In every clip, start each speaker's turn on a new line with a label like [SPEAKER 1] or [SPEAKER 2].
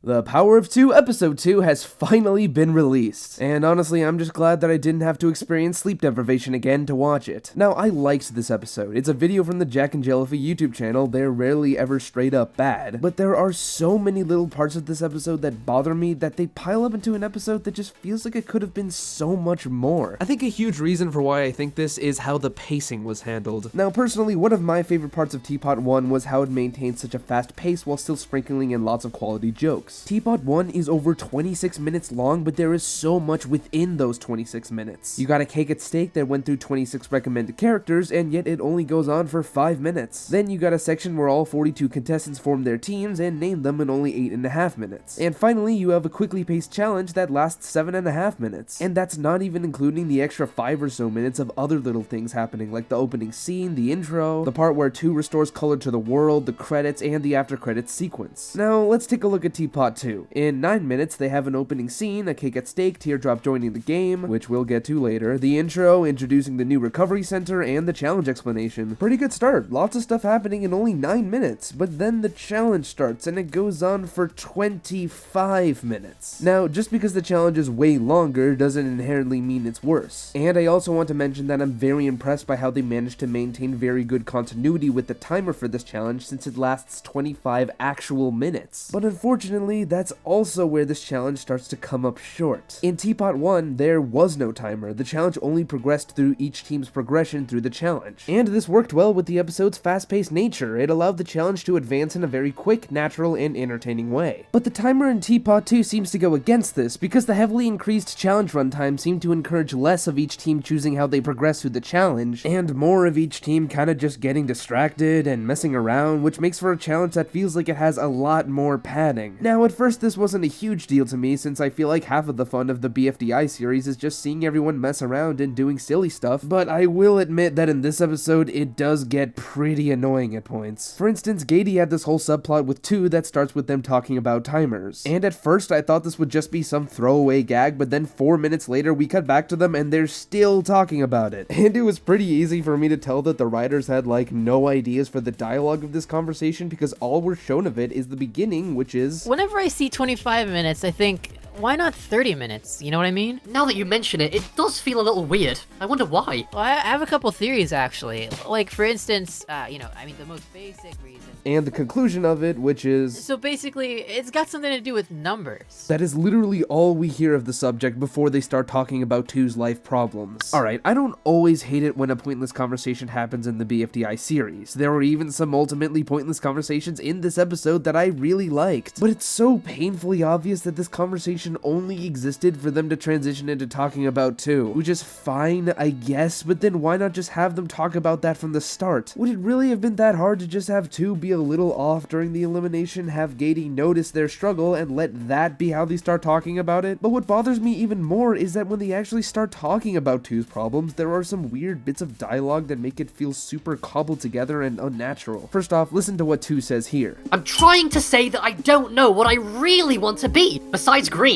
[SPEAKER 1] The Power of Two Episode 2 has finally been released, and honestly I'm just glad that I didn't have to experience sleep deprivation again to watch it. Now, I liked this episode. It's a video from the Jack and Jellyfy YouTube channel. They're rarely ever straight up bad, but there are so many little parts of this episode that bother me that they pile up into an episode that just feels like it could have been so much more. I think a huge reason for why I think this is how the pacing was handled. Now, personally, one of my favorite parts of TPOT 1 was how it maintained such a fast pace while still sprinkling in lots of quality jokes. TPOT 1 is over 26 minutes long, but there is so much within those 26 minutes. You got a cake at stake that went through 26 recommended characters, and yet it only goes on for 5 minutes. Then you got a section where all 42 contestants form their teams and name them in only 8.5 minutes. And finally, you have a quickly paced challenge that lasts 7.5 minutes. And that's not even including the extra 5 or so minutes of other little things happening, like the opening scene, the intro, the part where 2 restores color to the world, the credits, and the after credits sequence. Now, let's take a look at TPOT 2. In 9 minutes, they have an opening scene, a cake at stake, Teardrop joining the game, which we'll get to later, the intro, introducing the new recovery center, and the challenge explanation. Pretty good start, lots of stuff happening in only 9 minutes, but then the challenge starts and it goes on for 25 minutes. Now, just because the challenge is way longer doesn't inherently mean it's worse. And I also want to mention that I'm very impressed by how they managed to maintain very good continuity with the timer for this challenge since it lasts 25 actual minutes. But unfortunately, that's also where this challenge starts to come up short. In TPOT 1, there was no timer. The challenge only progressed through each team's progression through the challenge. And this worked well with the episode's fast-paced nature. It allowed the challenge to advance in a very quick, natural, and entertaining way. But the timer in TPOT 2 seems to go against this, because the heavily increased challenge runtime seemed to encourage less of each team choosing how they progress through the challenge, and more of each team kinda just getting distracted and messing around, which makes for a challenge that feels like it has a lot more padding. Now, at first this wasn't a huge deal to me, since I feel like half of the fun of the BFDI series is just seeing everyone mess around and doing silly stuff, but I will admit that in this episode it does get pretty annoying at points. For instance, Gady had this whole subplot with 2 that starts with them talking about timers, and at first I thought this would just be some throwaway gag, but then 4 minutes later we cut back to them and they're still talking about it. And it was pretty easy for me to tell that the writers had like no ideas for the dialogue of this conversation, because all we're shown of it is the beginning, which is...
[SPEAKER 2] Whenever I see 25 minutes, I think, why not 30 minutes? You know what I mean?
[SPEAKER 3] Now that you mention it, it does feel a little weird. I wonder why.
[SPEAKER 2] Well, I have a couple theories, actually. Like, for instance, the most basic reason.
[SPEAKER 1] And the conclusion of it, which is...
[SPEAKER 2] So basically, it's got something to do with numbers.
[SPEAKER 1] That is literally all we hear of the subject before they start talking about 2's life problems. Alright, I don't always hate it when a pointless conversation happens in the BFDI series. There were even some ultimately pointless conversations in this episode that I really liked. But it's so painfully obvious that this conversation only existed for them to transition into talking about 2. Which is fine, I guess, but then why not just have them talk about that from the start? Would it really have been that hard to just have 2 be a little off during the elimination, have Gady notice their struggle, and let that be how they start talking about it? But what bothers me even more is that when they actually start talking about 2's problems, there are some weird bits of dialogue that make it feel super cobbled together and unnatural. First off, listen to what 2 says here.
[SPEAKER 3] I'm trying to say that I don't know what I really want to be. Besides green,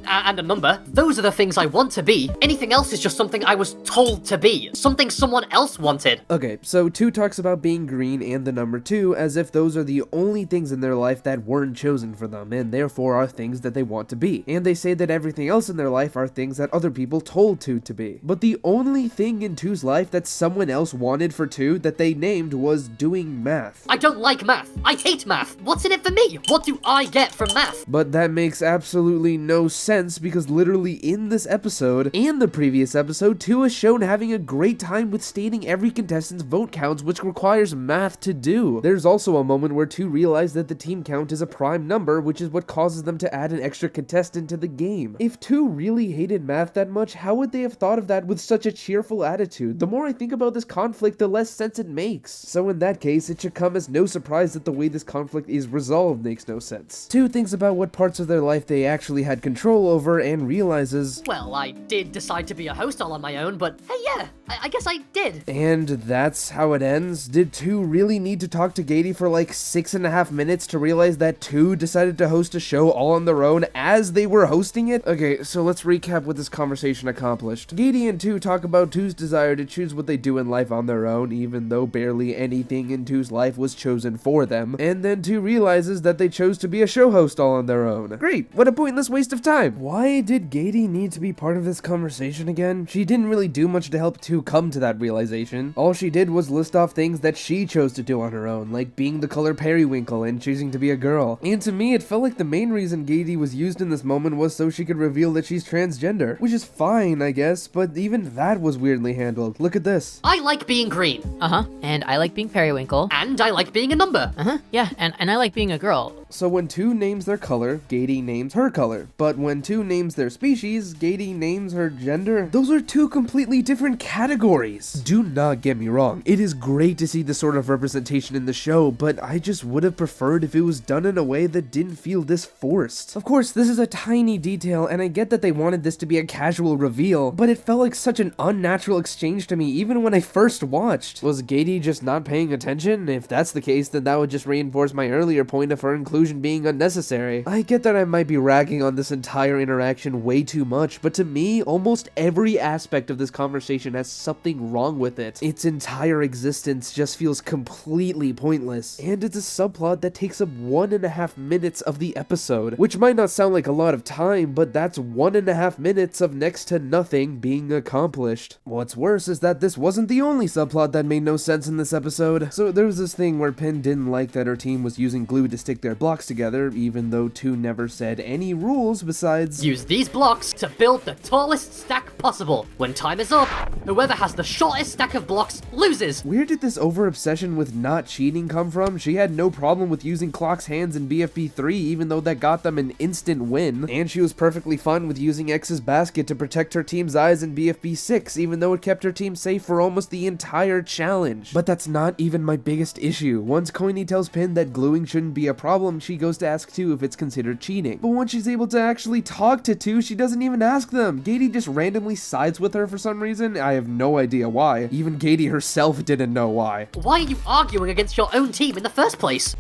[SPEAKER 3] and a number, those are the things I want to be. Anything else is just something I was told to be. Something someone else wanted.
[SPEAKER 1] Okay, so 2 talks about being green and the number 2 as if those are the only things in their life that weren't chosen for them, and therefore are things that they want to be. And they say that everything else in their life are things that other people told 2 to be. But the only thing in 2's life that someone else wanted for 2 that they named was doing math.
[SPEAKER 3] I don't like math. I hate math. What's in it for me? What do I get from math?
[SPEAKER 1] But that makes absolutely no sense, because literally in this episode and the previous episode, 2 is shown having a great time with stating every contestant's vote counts, which requires math to do. There's also a moment where 2 realize that the team count is a prime number, which is what causes them to add an extra contestant to the game. If 2 really hated math that much, how would they have thought of that with such a cheerful attitude? The more I think about this conflict, the less sense it makes. So in that case, it should come as no surprise that the way this conflict is resolved makes no sense. 2 thinks about what parts of their life they actually had control over and realizes,
[SPEAKER 3] Well, I did decide to be a host all on my own, but hey, yeah, I guess I did.
[SPEAKER 1] and that's how it ends. Did 2 really need to talk to Gady for like 6.5 minutes to realize that 2 decided to host a show all on their own as they were hosting it? Okay, so let's recap what this conversation accomplished. Gady and 2 talk about 2's desire to choose what they do in life on their own, even though barely anything in 2's life was chosen for them, and then 2 realizes that they chose to be a show host all on their own. Great, what a pointless waste of time. Why did Gady need to be part of this conversation again? She didn't really do much to help 2 come to that realization. All she did was list off things that she chose to do on her own, like being the color periwinkle and choosing to be a girl. And to me, it felt like the main reason Gady was used in this moment was so she could reveal that she's transgender, which is fine, I guess, but even that was weirdly handled. Look at this.
[SPEAKER 3] I like being green,
[SPEAKER 2] And I like being periwinkle.
[SPEAKER 3] and I like being a number.
[SPEAKER 2] Yeah, and I like being a girl.
[SPEAKER 1] So when 2 names their color, Gady names her color. But when 2 names their species, Gady names her gender. Those are 2 completely different categories. Do not get me wrong, it is great to see this sort of representation in the show, but I just would have preferred if it was done in a way that didn't feel this forced. Of course, this is a tiny detail, and I get that they wanted this to be a casual reveal, but it felt like such an unnatural exchange to me even when I first watched. Was Gady just not paying attention? If that's the case, then that would just reinforce my earlier point of her inclusion being unnecessary. I get that I might be ragging on this entire interaction way too much, but to me, almost every aspect of this conversation has something wrong with it. Its entire existence just feels completely pointless, and it's a subplot that takes up 1.5 minutes of the episode, which might not sound like a lot of time, but that's 1.5 minutes of next to nothing being accomplished. What's worse is that this wasn't the only subplot that made no sense in this episode. So there was this thing where Pin didn't like that her team was using glue to stick their blocks together, even though 2 never said any rules besides
[SPEAKER 3] Use these blocks to build the tallest stack possible. When time is up, whoever has the shortest stack of blocks loses.
[SPEAKER 1] Where did this over-obsession with not cheating come from? She had no problem with using Clock's hands in BFB 3, even though that got them an instant win, and she was perfectly fine with using X's basket to protect her team's eyes in BFB 6, even though it kept her team safe for almost the entire challenge. But that's not even my biggest issue. Once Coiny tells Pin that gluing shouldn't be a problem, she goes to ask 2 if it's considered cheating. But once she's able to actually talk to 2, she doesn't even ask them. Gady just randomly sides with her for some reason. I have no idea why. Even Gady herself didn't know why.
[SPEAKER 3] Why are you arguing against your own team in the first place?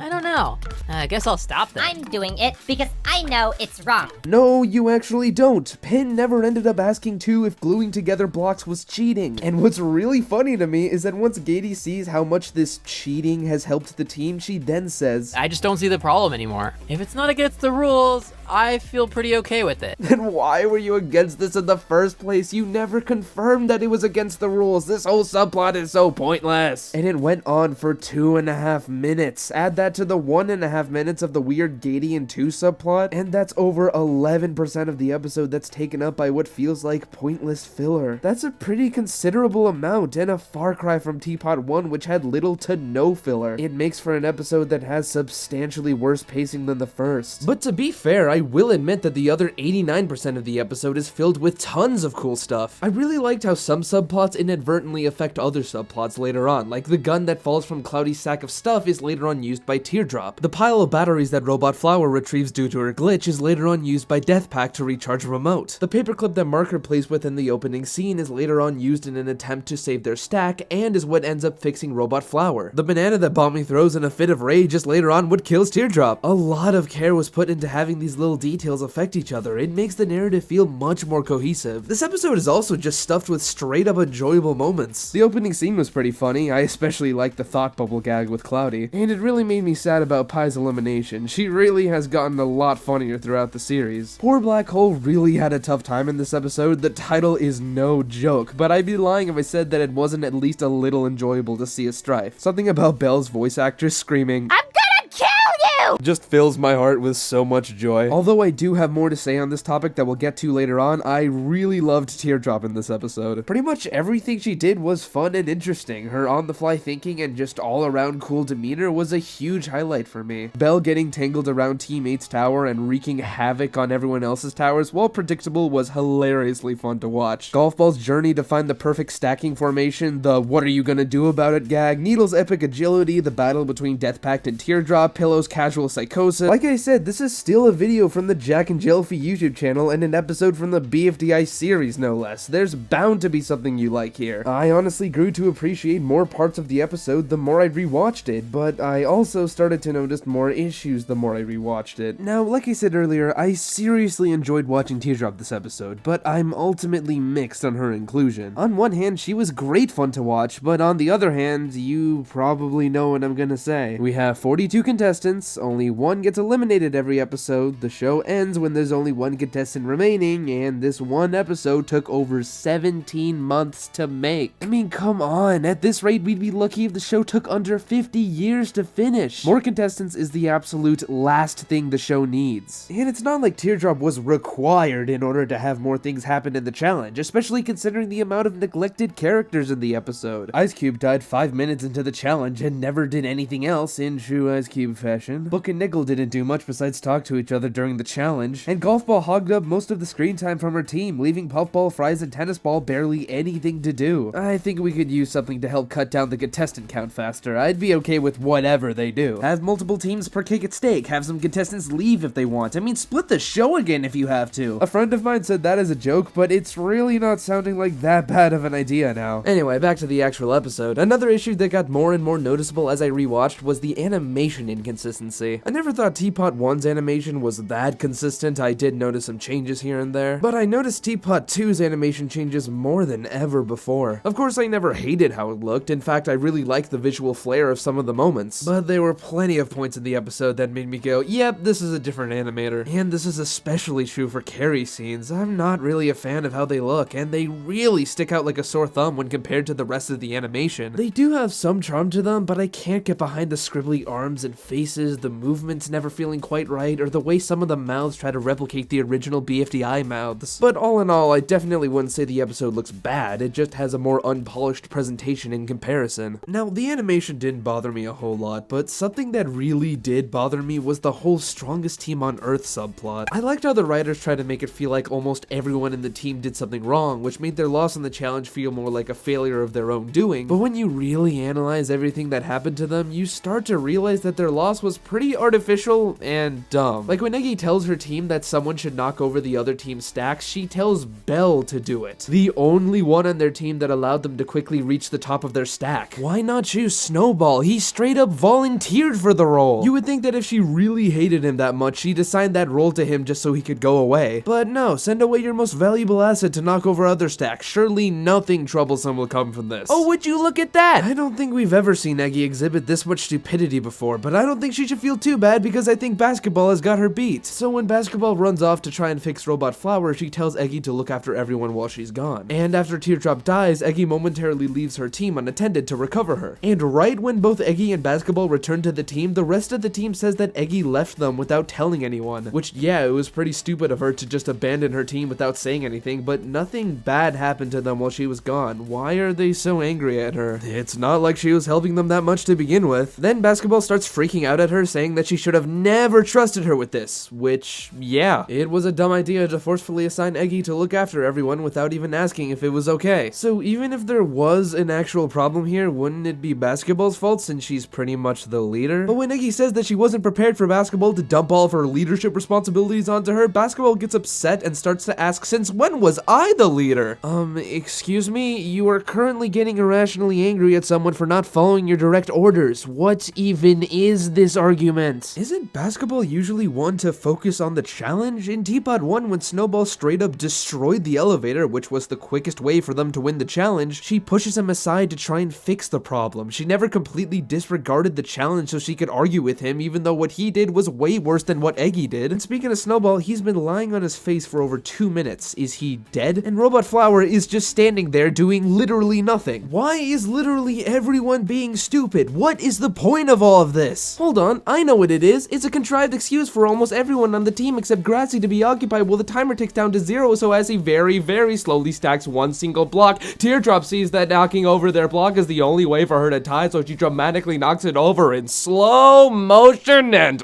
[SPEAKER 2] I don't know. I guess I'll stop then.
[SPEAKER 4] I'm doing it because I know it's wrong.
[SPEAKER 1] No, you actually don't. Pin never ended up asking 2 if gluing together blocks was cheating. And what's really funny to me is that once Gady sees how much this cheating has helped the team, she then says,
[SPEAKER 2] I just don't see the problem anymore. If it's not against the rules, I feel pretty okay with it.
[SPEAKER 1] then why were you against this in the first place? You never confirmed that it was against the rules. This whole subplot is so pointless. And it went on for 2.5 minutes. Add that to the 1.5 minutes of the weird Gady and 2 subplot, and that's over 11% of the episode that's taken up by what feels like pointless filler. That's a pretty considerable amount, and a far cry from TPOT 1, which had little to no filler. It makes for an episode that has substantially worse pacing than the first. But to be fair, I will admit that the other 89% of the episode is filled with tons of cool stuff. I really liked how some subplots inadvertently affect other subplots later on, like the gun that falls from Cloudy's sack of stuff is later on used by Teardrop. The pile of batteries that Robot Flower retrieves due to her glitch is later on used by Deathpack to recharge a remote. The paperclip that Marker plays with in the opening scene is later on used in an attempt to save their stack and is what ends up fixing Robot Flower. The banana that Bommy throws in a fit of rage is later on what kills Teardrop. A lot of care was put into having these little details affect each other. It makes the narrative feel much more cohesive. This episode is also just stuffed with straight up enjoyable moments. The opening scene was pretty funny. I especially liked the thought bubble gag with Cloudy, and it really made me sad about Pie's elimination. She really has gotten a lot funnier throughout the series. Poor Black Hole really had a tough time in this episode. The title is no joke, but I'd be lying if I said that it wasn't at least a little enjoyable to see a strife. Something about Belle's voice actress screaming,
[SPEAKER 4] I'm gonna kill you!
[SPEAKER 1] just fills my heart with so much joy. Although I do have more to say on this topic that we'll get to later on, I really loved Teardrop in this episode. Pretty much everything she did was fun and interesting. Her on-the-fly thinking and just all-around cool demeanor was a huge highlight for me. Belle getting tangled around Team 8's tower and wreaking havoc on everyone else's towers, while predictable, was hilariously fun to watch. Golf Ball's journey to find the perfect stacking formation, the what are you gonna do about it gag, Needle's epic agility, the battle between Deathpact and Teardrop, Pillow's casual actual psychosis. Like I said, this is still a video from the Jack and Jellyfy YouTube channel and an episode from the BFDI series, no less. There's bound to be something you like here. I honestly grew to appreciate more parts of the episode the more I rewatched it, but I also started to notice more issues the more I rewatched it. Now, like I said earlier, I seriously enjoyed watching Teardrop this episode, but I'm ultimately mixed on her inclusion. On one hand, she was great fun to watch, but on the other hand, you probably know what I'm gonna say. We have 42 contestants, only one gets eliminated every episode, the show ends when there's only one contestant remaining, and this one episode took over 17 months to make. I mean, come on, at this rate we'd be lucky if the show took under 50 years to finish. More contestants is the absolute last thing the show needs. And it's not like Teardrop was required in order to have more things happen in the challenge, especially considering the amount of neglected characters in the episode. Ice Cube died 5 minutes into the challenge and never did anything else in true Ice Cube fashion. Book and Nickel didn't do much besides talk to each other during the challenge, and Golf Ball hogged up most of the screen time from her team, leaving Puffball, Fries, and Tennis Ball barely anything to do. I think we could use something to help cut down the contestant count faster. I'd be okay with whatever they do. Have multiple teams per cake at stake, have some contestants leave if they want. I mean, split the show again if you have to. A friend of mine said that as a joke, but it's really not sounding like that bad of an idea now. Anyway, back to the actual episode. Another issue that got more and more noticeable as I rewatched was the animation inconsistency. I never thought TPOT 1's animation was that consistent. I did notice some changes here and there, but I noticed TPOT 2's animation changes more than ever before. Of course, I never hated how it looked. In fact, I really liked the visual flair of some of the moments, but there were plenty of points in the episode that made me go, yep, this is a different animator. And this is especially true for Carrie scenes. I'm not really a fan of how they look, and they really stick out like a sore thumb when compared to the rest of the animation. They do have some charm to them, but I can't get behind the scribbly arms and faces, the movements never feeling quite right, or the way some of the mouths try to replicate the original BFDI mouths. But all in all, I definitely wouldn't say the episode looks bad, it just has a more unpolished presentation in comparison. Now, the animation didn't bother me a whole lot, but something that really did bother me was the whole strongest team on Earth subplot. I liked how the writers tried to make it feel like almost everyone in the team did something wrong, which made their loss in the challenge feel more like a failure of their own doing. But when you really analyze everything that happened to them, you start to realize that their loss was pretty artificial and dumb. Like when Eggy tells her team that someone should knock over the other team's stacks, she tells Belle to do it. The only one on their team that allowed them to quickly reach the top of their stack. Why not choose Snowball? He straight up volunteered for the role. You would think that if she really hated him that much, she'd assign that role to him just so he could go away. But no, send away your most valuable asset to knock over other stacks. Surely nothing troublesome will come from this. Oh, would you look at that? I don't think we've ever seen Eggy exhibit this much stupidity before, but I don't think she should feel too bad because I think Basketball has got her beat. So when Basketball runs off to try and fix Robot Flower, she tells Eggy to look after everyone while she's gone. And after Teardrop dies, Eggy momentarily leaves her team unattended to recover her. And right when both Eggy and Basketball return to the team, the rest of the team says that Eggy left them without telling anyone. Which, yeah, it was pretty stupid of her to just abandon her team without saying anything, but nothing bad happened to them while she was gone. Why are they so angry at her? It's not like she was helping them that much to begin with. Then Basketball starts freaking out at her, saying that she should have never trusted her with this, which, yeah, it was a dumb idea to forcefully assign Eggy to look after everyone without even asking if it was okay. So even if there was an actual problem here, wouldn't it be Basketball's fault since she's pretty much the leader? But when Eggy says that she wasn't prepared for Basketball to dump all of her leadership responsibilities onto her, Basketball gets upset and starts to ask, since when was I the leader? Excuse me? You are currently getting irrationally angry at someone for not following your direct orders. What even is this argument? Isn't Basketball usually one to focus on the challenge? In Teapot 1, when Snowball straight up destroyed the elevator, which was the quickest way for them to win the challenge, she pushes him aside to try and fix the problem. She never completely disregarded the challenge so she could argue with him, even though what he did was way worse than what Eggy did. And speaking of Snowball, he's been lying on his face for over 2 minutes. Is he dead? And Robot Flower is just standing there doing literally nothing. Why is literally everyone being stupid? What is the point of all of this? Hold on, I know what it is. It's a contrived excuse for almost everyone on the team except Grassy to be occupied while the timer ticks down to 0, so as he very, very slowly stacks one single block, Teardrop sees that knocking over their block is the only way for her to tie, so she dramatically knocks it over in slow motion and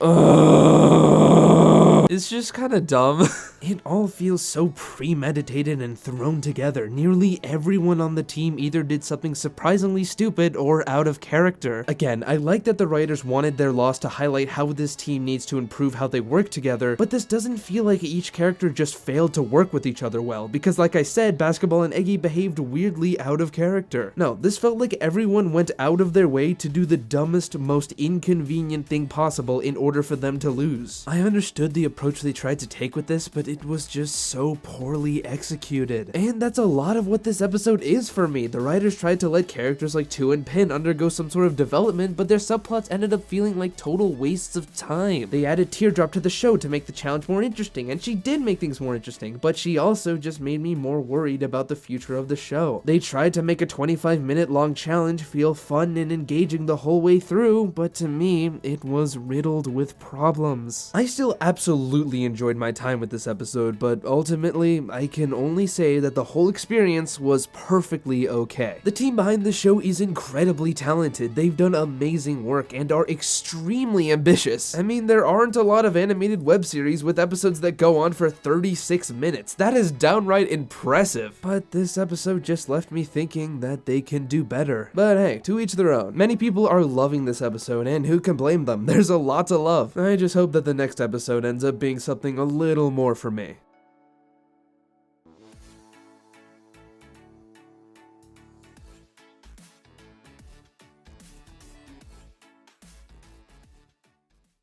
[SPEAKER 1] It's just kind of dumb. It all feels so premeditated and thrown together. Nearly everyone on the team either did something surprisingly stupid or out of character. Again, I like that the writers wanted their loss to highlight how this team needs to improve how they work together, but this doesn't feel like each character just failed to work with each other well, because like I said, Basketball and Eggy behaved weirdly out of character. No, this felt like everyone went out of their way to do the dumbest, most inconvenient thing possible in order for them to lose. I understood the approach they tried to take with this, but it was just so poorly executed. And that's a lot of what this episode is for me. The writers tried to let characters like Two and Pin undergo some sort of development, but their subplots ended up feeling like total wastes of time. They added Teardrop to the show to make the challenge more interesting, and she did make things more interesting, but she also just made me more worried about the future of the show. They tried to make a 25-minute long challenge feel fun and engaging the whole way through, but to me, it was riddled with problems. I still absolutely enjoyed my time with this episode, but ultimately, I can only say that the whole experience was perfectly okay. The team behind the show is incredibly talented. They've done amazing work and are extremely ambitious. I mean, there aren't a lot of animated web series with episodes that go on for 36 minutes. That is downright impressive. But this episode just left me thinking that they can do better. But hey, to each their own. Many people are loving this episode, and who can blame them? There's a lot to love. I just hope that the next episode ends up being something a little more for me.